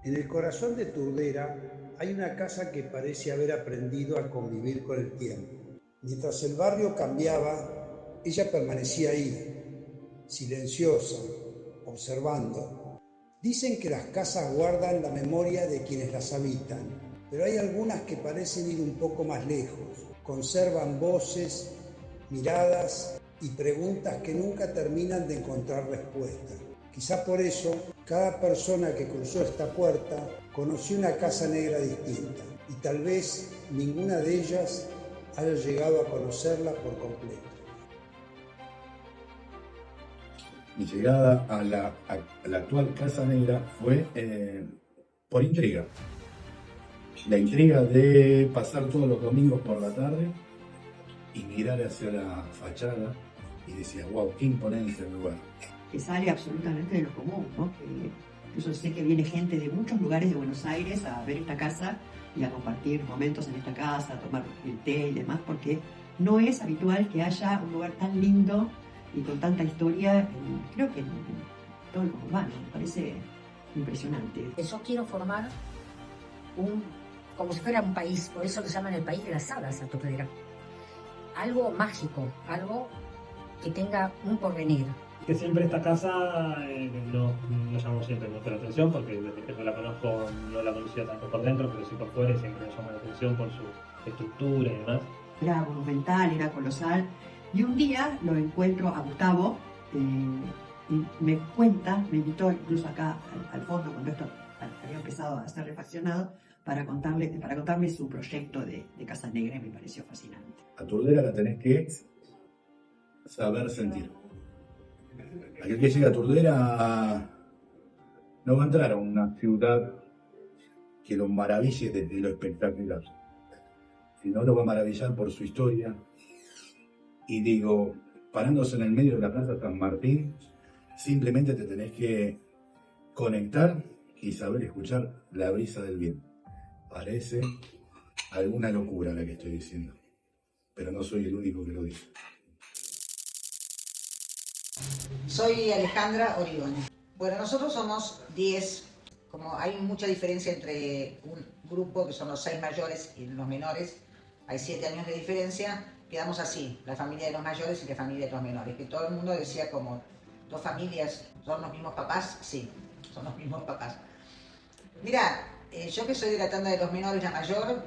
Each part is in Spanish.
En el corazón de Turdera hay una casa que parece haber aprendido a convivir con el tiempo. Mientras el barrio cambiaba, ella permanecía ahí, silenciosa, observando. Dicen que las casas guardan la memoria de quienes las habitan, pero hay algunas que parecen ir un poco más lejos. Conservan voces, miradas y preguntas que nunca terminan de encontrar respuesta. Quizá por eso, cada persona que cruzó esta puerta conoció una casa negra distinta y tal vez ninguna de ellas haya llegado a conocerla por completo. Mi llegada a la actual Casa Negra fue por intriga. La intriga de pasar todos los domingos por la tarde y mirar hacia la fachada y decía, wow, qué imponente el lugar. Que sale absolutamente de lo común, ¿no? Que yo sé que viene gente de muchos lugares de Buenos Aires a ver esta casa y a compartir momentos en esta casa, a tomar el té y demás, porque no es habitual que haya un lugar tan lindo y con tanta historia, creo que en todo el urbano. Me parece impresionante. Yo quiero formar como si fuera un país, por eso lo llaman el país de las hadas a Turdera. Algo mágico, algo que tenga un porvenir. Que siempre esta casa nos llamó siempre mucho la atención, porque desde que yo la conozco no la conocía tanto por dentro, pero sí por fuera, y siempre me llamó la atención por su estructura y demás. Era monumental, era colosal, y un día lo encuentro a Gustavo y me invitó incluso acá al fondo cuando esto había empezado a ser refaccionado, para contarme su proyecto de Casa Negra, y me pareció fascinante. A Turdera la tenés que saber sentir. Aquel que llega a Turdera no va a entrar a una ciudad que lo maraville desde lo espectacular, sino lo va a maravillar por su historia. Y digo, parándose en el medio de la Plaza San Martín, simplemente te tenés que conectar y saber escuchar la brisa del viento. Parece alguna locura la que estoy diciendo, pero no soy el único que lo dice. Soy Alejandra Origone. Bueno, nosotros somos 10, como hay mucha diferencia entre un grupo que son los 6 mayores y los menores, hay 7 años de diferencia, quedamos así, la familia de los mayores y la familia de los menores, que todo el mundo decía como, dos familias, ¿son los mismos papás? Sí, son los mismos papás. Mira, yo que soy de la tanda de los menores, la mayor,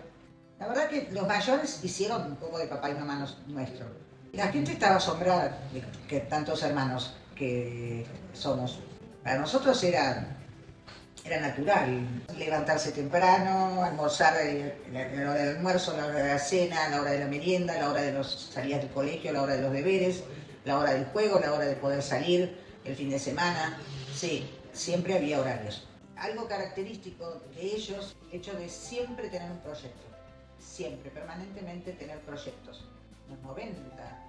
la verdad que los mayores hicieron un poco de papá y mamá nuestro. La gente estaba asombrada de que tantos hermanos que somos. Para nosotros era natural levantarse temprano, almorzar la hora del almuerzo, la hora de la cena, la hora de la merienda, la hora de los salidas del colegio, la hora de los deberes, la hora del juego, la hora de poder salir el fin de semana. Sí, siempre había horarios. Algo característico de ellos, el hecho de siempre tener un proyecto, siempre, permanentemente tener proyectos. En los 90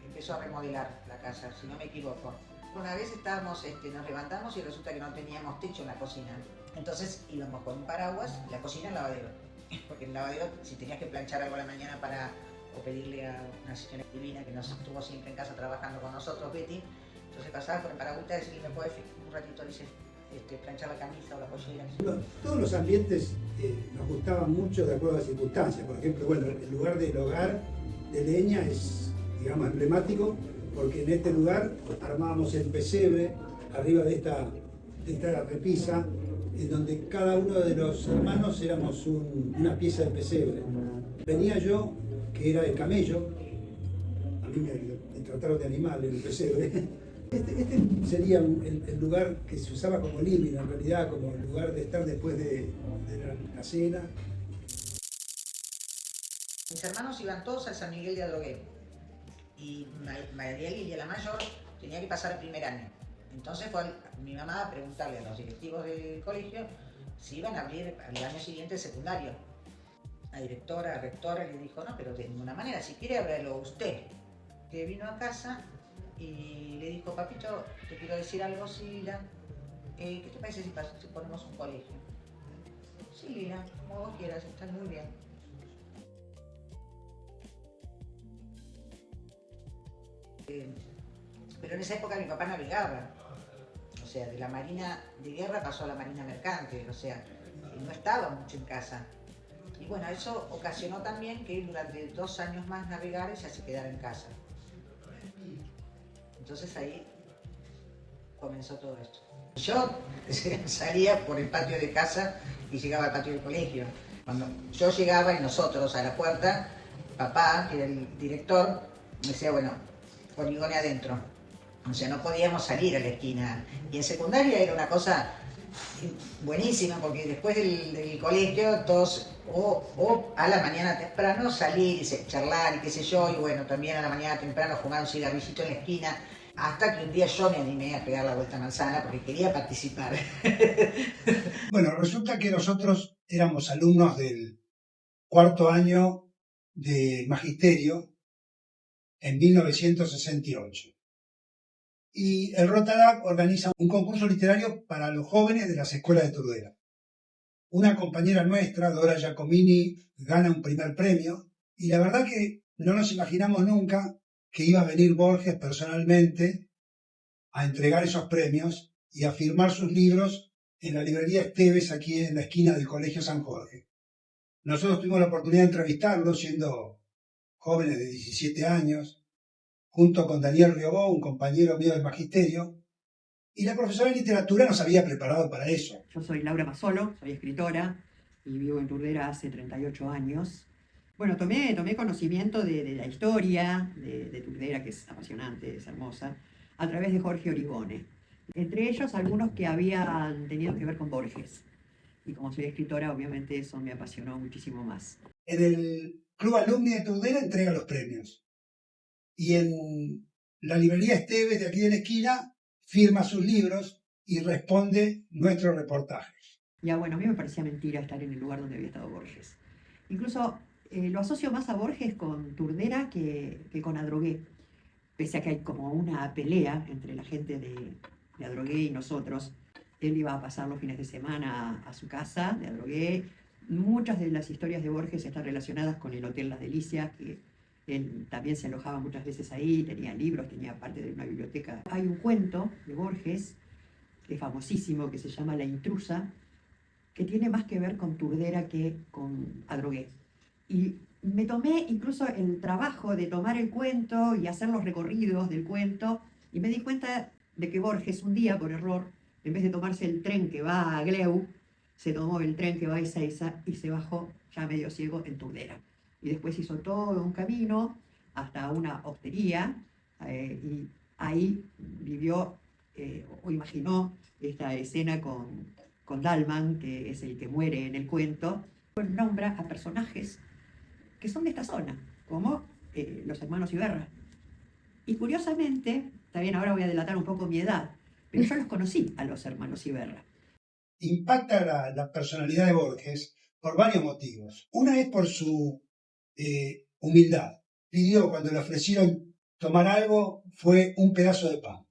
empezó a remodelar la casa, si no me equivoco. Una vez nos levantamos y resulta que no teníamos techo en la cocina. Entonces íbamos con un paraguas, la cocina, el lavadero. Porque el lavadero, si tenías que planchar algo a la mañana o pedirle a una señora divina que nos estuvo siempre en casa trabajando con nosotros, Betty, entonces pasaba con el paraguas y decía, ¿me puedes un ratito, dice, planchar la camisa o la pollera? Todos los ambientes nos gustaban mucho de acuerdo a las circunstancias. Por ejemplo, bueno, el lugar del hogar de leña es, digamos, emblemático, porque en este lugar armábamos el pesebre arriba de esta repisa, en donde cada uno de los hermanos éramos una pieza de pesebre. Venía yo, que era el camello, a mí me trataron de animal en el pesebre. Este sería el lugar que se usaba como living, en realidad, como el lugar de estar después de la cena. Mis hermanos iban todos al San Miguel de Adrogué y María Lilia, la mayor, tenía que pasar el primer año. Entonces fue mi mamá a preguntarle a los directivos del colegio si iban a abrir al año siguiente el secundario. La directora, la rectora le dijo, no, pero de ninguna manera, si quiere abrirlo usted. Que vino a casa y le dijo, papito, te quiero decir algo, sí, Lila, ¿qué te parece si ponemos un colegio? Sí, Lila, como vos quieras, está muy bien. Pero en esa época mi papá navegaba, o sea, sea, de la Marina de Guerra pasó a la Marina Mercante, o sea, no estaba mucho en casa. Y bueno, eso ocasionó también que durante 2 años más navegar ella se quedara en casa. Entonces ahí comenzó todo esto. Yo salía por el patio de casa y llegaba al patio del colegio. Cuando yo llegaba y nosotros a la puerta, papá, que era el director, me decía, bueno, Origone adentro. O sea, no podíamos salir a la esquina. Y en secundaria era una cosa buenísima, porque después del colegio todos, o a la mañana temprano salir y charlar y qué sé yo, y bueno, también a la mañana temprano fumar un cigarrillito en la esquina, hasta que un día yo me animé a pegar la vuelta a manzana porque quería participar. Bueno, resulta que nosotros éramos alumnos del 4º año de Magisterio en 1968. Y el Rotadac organiza un concurso literario para los jóvenes de las escuelas de Turdera. Una compañera nuestra, Dora Giacomini, gana un primer premio, y la verdad que no nos imaginamos nunca que iba a venir Borges personalmente a entregar esos premios y a firmar sus libros en la librería Esteves, aquí en la esquina del Colegio San Jorge. Nosotros tuvimos la oportunidad de entrevistarlo siendo jóvenes de 17 años, junto con Daniel Riobó, un compañero mío del magisterio, y la profesora de literatura nos había preparado para eso. Yo soy Laura Mazzolo, soy escritora y vivo en Turdera hace 38 años. Bueno, tomé conocimiento de la historia de Turdera, que es apasionante, es hermosa, a través de Jorge Origone. Entre ellos, algunos que habían tenido que ver con Borges. Y como soy escritora, obviamente eso me apasionó muchísimo más. En el Club Alumni de Turdera entrega los premios. Y en la librería Esteves de aquí de la esquina firma sus libros y responde nuestros reportajes. Ya bueno, a mí me parecía mentira estar en el lugar donde había estado Borges. Incluso lo asocio más a Borges con Turdera que con Adrogué, pese a que hay como una pelea entre la gente de Adrogué y nosotros. Él iba a pasar los fines de semana a su casa de Adrogué. Muchas de las historias de Borges están relacionadas con el Hotel Las Delicias, que él también se alojaba muchas veces ahí, tenía libros, tenía parte de una biblioteca. Hay un cuento de Borges, que es famosísimo, que se llama La Intrusa, que tiene más que ver con Turdera que con Adrogué. Y me tomé incluso el trabajo de tomar el cuento y hacer los recorridos del cuento, y me di cuenta de que Borges un día, por error, en vez de tomarse el tren que va a Gleu, se tomó el tren que va a Ezeiza y se bajó ya medio ciego en Turdera. Y después hizo todo un camino hasta una hostería y ahí vivió o imaginó esta escena con Dalman, que es el que muere en el cuento. Nombra a personajes que son de esta zona, como los hermanos Iberra. Y curiosamente, también ahora voy a delatar un poco mi edad, pero yo los conocí a los hermanos Iberra. Impacta la personalidad de Borges por varios motivos. Una es por su humildad. Pidió, cuando le ofrecieron tomar algo, fue un pedazo de pan.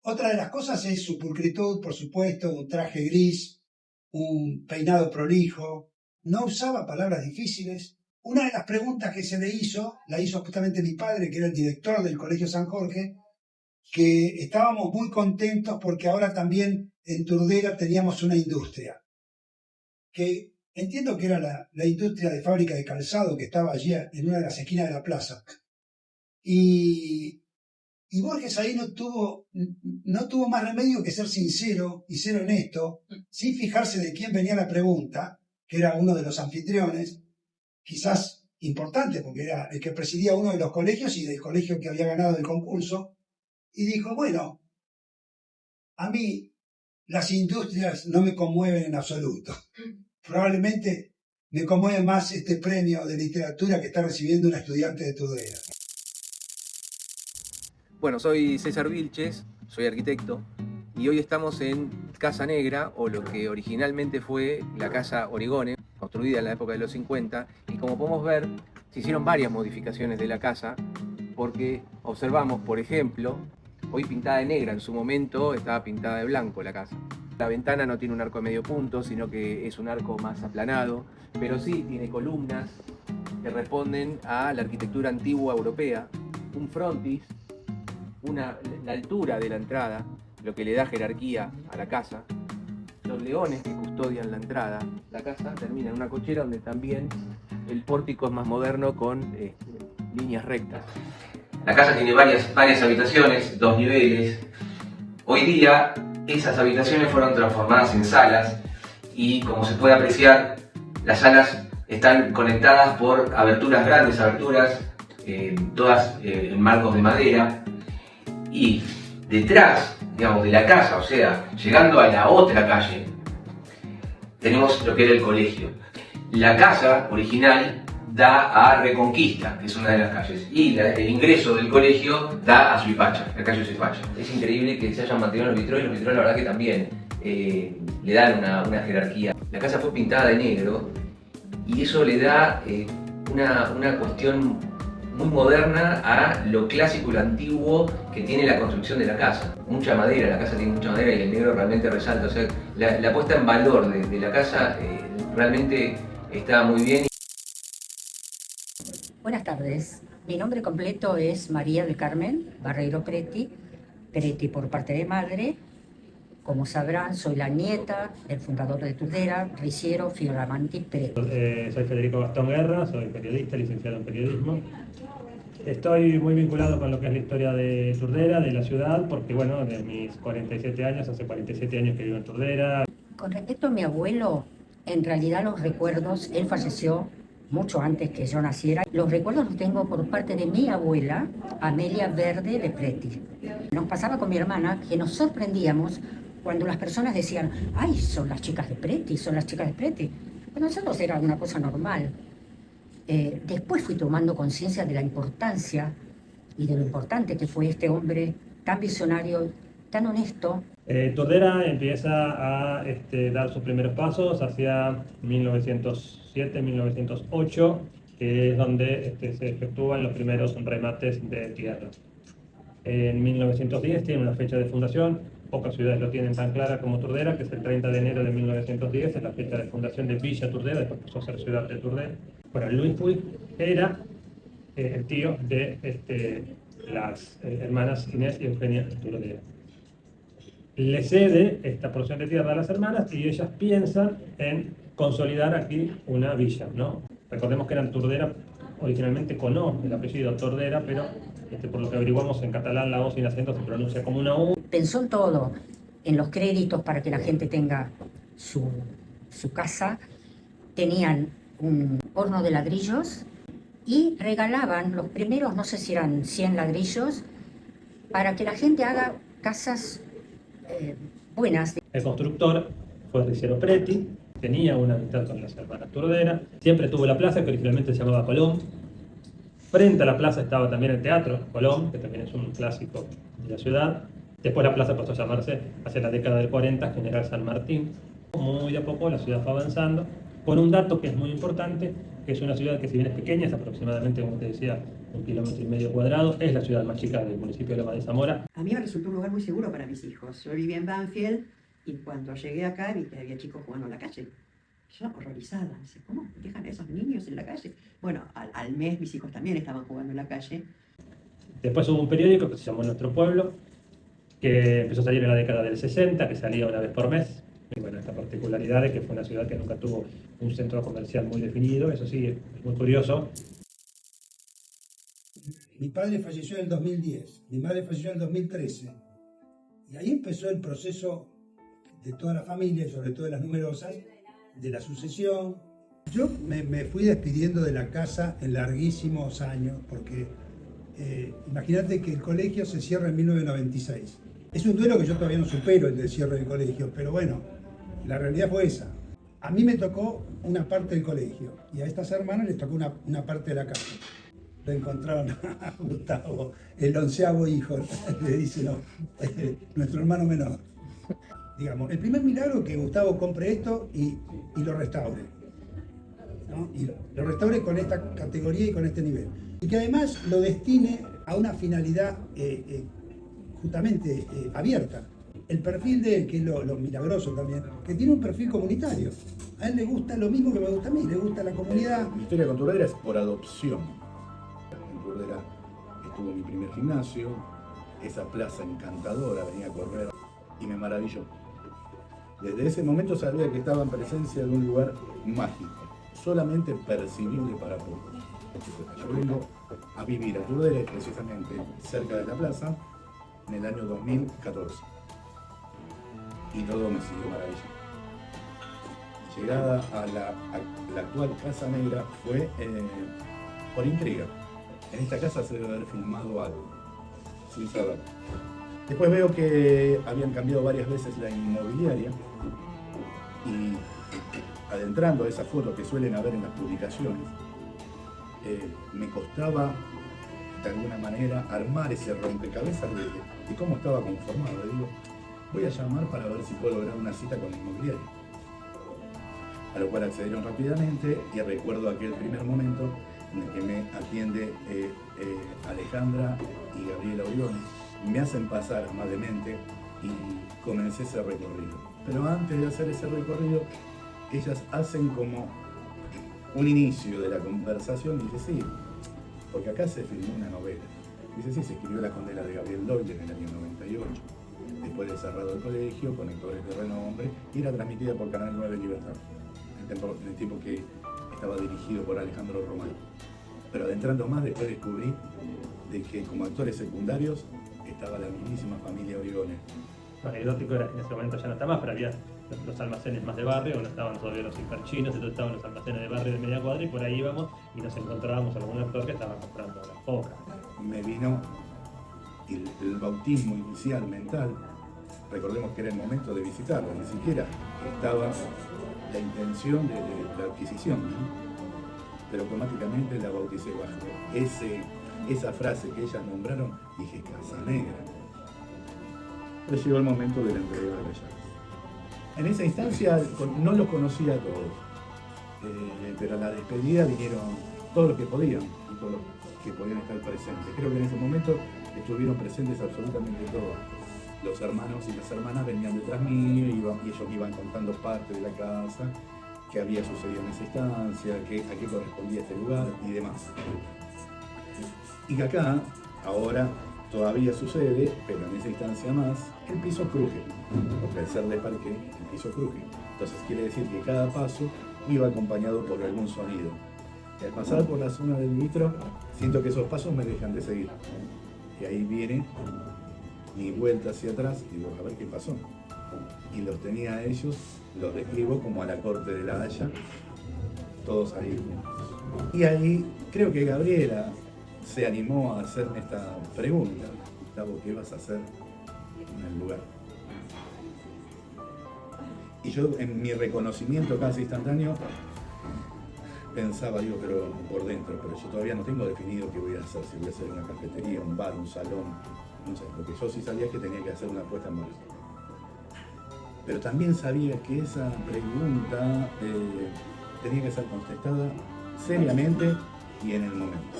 Otra de las cosas es su pulcritud, por supuesto, un traje gris, un peinado prolijo, no usaba palabras difíciles. Una de las preguntas que se le hizo, la hizo justamente mi padre, que era el director del Colegio San Jorge, que estábamos muy contentos porque ahora también en Turdera teníamos una industria, que entiendo que era la industria de fábrica de calzado que estaba allí en una de las esquinas de la plaza. Y Borges ahí no tuvo más remedio que ser sincero y ser honesto, sin fijarse de quién venía la pregunta, que era uno de los anfitriones, quizás importante porque era el que presidía uno de los colegios y del colegio que había ganado el concurso, y dijo, bueno, a mí las industrias no me conmueven en absoluto. Probablemente me conmueve más este premio de literatura que está recibiendo una estudiante de Turdera. Bueno, soy César Vilches, soy arquitecto, y hoy estamos en Casa Negra, o lo que originalmente fue la Casa Origone, construida en la época de los 50, y como podemos ver, se hicieron varias modificaciones de la casa, porque observamos, por ejemplo, hoy pintada de negra, en su momento estaba pintada de blanco la casa. La ventana no tiene un arco de medio punto, sino que es un arco más aplanado, pero sí tiene columnas que responden a la arquitectura antigua europea, un frontis, la altura de la entrada, lo que le da jerarquía a la casa. Los leones que custodian la entrada. La casa termina en una cochera donde también el pórtico es más moderno con líneas rectas. La casa tiene varias habitaciones, 2 niveles. Hoy día esas habitaciones fueron transformadas en salas y, como se puede apreciar, las salas están conectadas por grandes aberturas, todas en marcos de madera, y detrás, digamos, de la casa, o sea, llegando a la otra calle, tenemos lo que era el colegio. La casa original da a Reconquista, que es una de las calles, y el ingreso del colegio da a Suipacha, la calle Suipacha. Es increíble que se hayan mantenido los vitró, y los vitró la verdad que también le dan una jerarquía. La casa fue pintada de negro y eso le da una cuestión muy moderna a lo clásico y lo antiguo que tiene la construcción de la casa. Mucha madera, la casa tiene mucha madera y el negro realmente resalta. O sea, la puesta en valor de la casa realmente está muy bien. Buenas tardes. Mi nombre completo es María del Carmen Barreiro Preti. Preti por parte de madre. Como sabrán, soy la nieta del fundador de Turdera, Riciero Fioramanti Preti. Soy Federico Gastón Guerra, soy periodista, licenciado en periodismo. Estoy muy vinculado con lo que es la historia de Turdera, de la ciudad, porque bueno, de mis 47 años, hace 47 años que vivo en Turdera. Con respecto a mi abuelo, en realidad los recuerdos, él falleció mucho antes que yo naciera. Los recuerdos los tengo por parte de mi abuela, Amelia Verde de Preti. Nos pasaba con mi hermana que nos sorprendíamos cuando las personas decían, ¡ay, son las chicas de Preti, son las chicas de Preti! Para nosotros era una cosa normal. Después fui tomando conciencia de la importancia y de lo importante que fue este hombre tan visionario, tan honesto. Turdera empieza a dar sus primeros pasos hacia 1907-1908, que es donde se efectúan los primeros remates de tierra. En 1910 tiene una fecha de fundación, pocas ciudades lo tienen tan clara como Turdera, que es el 30 de enero de 1910, es la fecha de fundación de Villa Turdera, después pasó a ser ciudad de Turdera. Bueno, Luis Puig era el tío de las hermanas Inés y Eugenia Turdera. Le cede esta porción de tierra a las hermanas y ellas piensan en consolidar aquí una villa, ¿no? Recordemos que eran Turdera originalmente con O, el apellido Tordera, pero por lo que averiguamos en catalán la O sin acento se pronuncia como una U. Pensó en todo, en los créditos para que la gente tenga su casa, tenían un horno de ladrillos y regalaban los primeros, no sé si eran 100 ladrillos, para que la gente haga casas buenas. El constructor fue Riciero Preti, tenía una amistad con las hermanas Turdera, siempre tuvo la plaza que originalmente se llamaba Colón. Frente a la plaza estaba también el Teatro Colón, que también es un clásico de la ciudad. Después la plaza pasó a llamarse, hacia la década del 40, General San Martín. Muy de a poco la ciudad fue avanzando, con un dato que es muy importante, que es una ciudad que si bien es pequeña, es aproximadamente, como te decía, 1,5 kilómetros cuadrados, es la ciudad más chica del municipio de Loma de Zamora. A mí me resultó un lugar muy seguro para mis hijos. Yo vivía en Banfield y cuando llegué acá vi que había chicos jugando en la calle. Yo horrorizada, dice, ¿cómo dejan a esos niños en la calle? Bueno, al mes mis hijos también estaban jugando en la calle. Después hubo un periódico que se llamó Nuestro Pueblo, que empezó a salir en la década del 60, que salía una vez por mes. Y bueno, esta particularidad es que fue una ciudad que nunca tuvo un centro comercial muy definido, eso sí, es muy curioso. Mi padre falleció en el 2010, mi madre falleció en el 2013. Y ahí empezó el proceso de toda la familia, y sobre todo de las numerosas, de la sucesión. Yo me fui despidiendo de la casa en larguísimos años, porque imagínate que el colegio se cierra en 1996. Es un duelo que yo todavía no supero, el del cierre del colegio, pero bueno, la realidad fue esa. A mí me tocó una parte del colegio y a estas hermanas les tocó una parte de la casa. Lo encontraron a Gustavo, el 11º hijo, le dice nuestro hermano menor. Digamos, el primer milagro es que Gustavo compre esto y lo restaure, ¿no? Y lo restaure con esta categoría y con este nivel. Y que además lo destine a una finalidad justamente abierta. El perfil de él, que es lo milagroso también, que tiene un perfil comunitario. A él le gusta lo mismo que me gusta a mí, le gusta la comunidad. Mi historia con Turdera es por adopción. En Turdera estuvo mi primer gimnasio, esa plaza encantadora, venía a correr y me maravilló. Desde ese momento sabía que estaba en presencia de un lugar mágico, solamente percibible para pocos. Yo vengo a vivir a Turdera, precisamente cerca de la plaza, en el año 2014. Y todo me siguió maravillando. Mi llegada a la actual Casa Negra fue por intriga. En esta casa se debe haber filmado algo, sin saber. Después veo que habían cambiado varias veces la inmobiliaria y adentrando a esas fotos que suelen haber en las publicaciones, me costaba de alguna manera armar ese rompecabezas de cómo estaba conformado. Le digo, voy a llamar para ver si puedo lograr una cita con la inmobiliaria. A lo cual accedieron rápidamente y recuerdo aquel primer momento en el que me atiende Alejandra y Gabriela Oriones. Me hacen pasar amablemente y comencé ese recorrido. Pero antes de hacer ese recorrido, ellas hacen como un inicio de la conversación y dice, sí, porque acá se filmó una novela. Dice, sí, se escribió La condena de Gabriel Doyle en el año 98, después de cerrado el colegio, con actores de renombre, y era transmitida por Canal 9 Libertad, en el tiempo que estaba dirigido por Alejandro Román. Pero adentrando más, después descubrí de que como actores secundarios estaba la mismísima familia Oriones. Lo anecdótico era que en ese momento ya no está más, pero había los almacenes más de barrio, no estaban todavía los hiperchinos, entonces estaban los almacenes de barrio de media cuadra y por ahí íbamos y nos encontrábamos a algún actor que estaba comprando las pocas. Me vino el bautismo inicial mental. Recordemos que era el momento de visitarlo, ni siquiera estaba la intención de la adquisición, ¿no? Pero automáticamente la bauticé bajo esa frase que ellas nombraron, dije Casa Negra. Pero llegó el momento de la entrega de las llaves. En esa instancia no los conocía a todos, pero a la despedida vinieron todos los que podían y todos los que podían estar presentes. Creo que en ese momento estuvieron presentes absolutamente todos. Los hermanos y las hermanas venían detrás mío y ellos iban contando parte de la casa, qué había sucedido en esa instancia, a qué correspondía este lugar y demás. Y que acá, ahora, todavía sucede, pero en esa instancia más, el piso cruje, porque al ser de parque, el piso cruje. Entonces quiere decir que cada paso iba acompañado por algún sonido. Y al pasar por la zona del vitro, siento que esos pasos me dejan de seguir. Y ahí viene mi vuelta hacia atrás y digo, a ver qué pasó. Y los tenía a ellos, los describo como a la corte de la Haya, todos ahí juntos. Y ahí creo que Gabriela se animó a hacerme esta pregunta. Gustavo, ¿qué vas a hacer en el lugar? Y yo en mi reconocimiento casi instantáneo pensaba, digo, pero por dentro, pero yo todavía no tengo definido qué voy a hacer, si voy a hacer una cafetería, un bar, un salón, no sé, lo que yo sí sabía es que tenía que hacer una puesta en marcha. Pero también sabía que esa pregunta tenía que ser contestada seriamente y en el momento.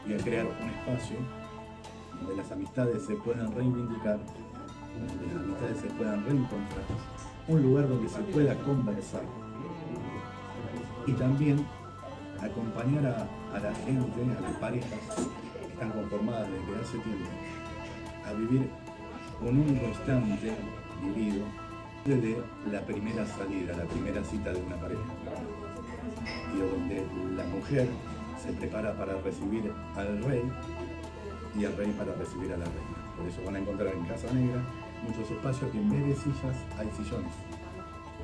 Y a crear un espacio donde las amistades se puedan reivindicar, donde las amistades se puedan reencontrar, un lugar donde se pueda conversar y también acompañar a la gente, a las parejas que están conformadas desde hace tiempo, a vivir un único instante vivido desde la primera salida, la primera cita de una pareja, y donde la mujer se prepara para recibir al rey y el rey para recibir a la reina. Por eso van a encontrar en Casa Negra muchos espacios que en vez de sillas hay sillones,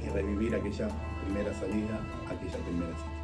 y revivir aquella primera salida, aquella primera cita.